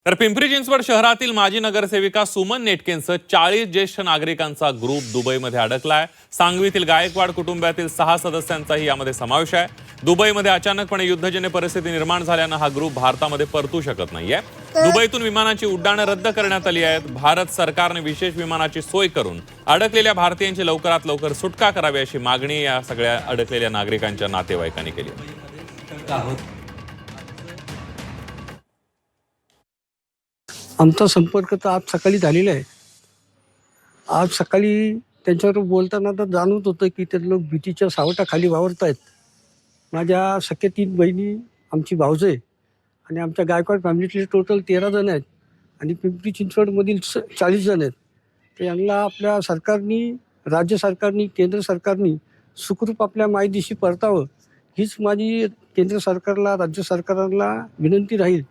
तर पिंपरी चिंचवड शहरातील माजी नगरसेविका सुमन नेटकेंसह 40 ज्येष्ठ नागरिकांचा ग्रुप दुबईमध्ये अडकलाय। सांगवीतील गायकवाड कुटुंबातील 6 सदस्यांचाही यामध्ये समावेश आहे। दुबईमध्ये अचानकपणे युद्धजन्य परिस्थिती निर्माण झाल्यानं हा ग्रुप भारतामध्ये परतू शकत नाहीये। दुबईतून विमानांची उड्डाणं रद्द करण्यात आली आहेत। भारत सरकारने विशेष विमानाची सोय करून अडकलेल्या भारतीयांची लवकरात लवकर सुटका करावी अशी मागणी या सगळ्या अडकलेल्या नागरिकांच्या नातेवाईकांनी केली आहे। आमचा संपर्क तर आज सकाळी झालेला आहे। आज सकाळी त्यांच्याबरोबर बोलताना तर जाणवत होतं की ते लोक भीतीच्या सावटाखाली वावरत आहेत। माझ्या सख्या 3 बहिणी, आमची भावजं आहे आणि आमच्या गायकवाड फॅमिलीतले टोटल 13 जण आहेत आणि पिंपरी चिंचवडमधील 40 जण आहेत। तर यांना आपल्या सरकारनी, राज्य सरकारनी, केंद्र सरकारनी सुखरूप आपल्या मायदेशी परतावं हीच माझी केंद्र सरकारला, राज्य सरकारला विनंती राहील।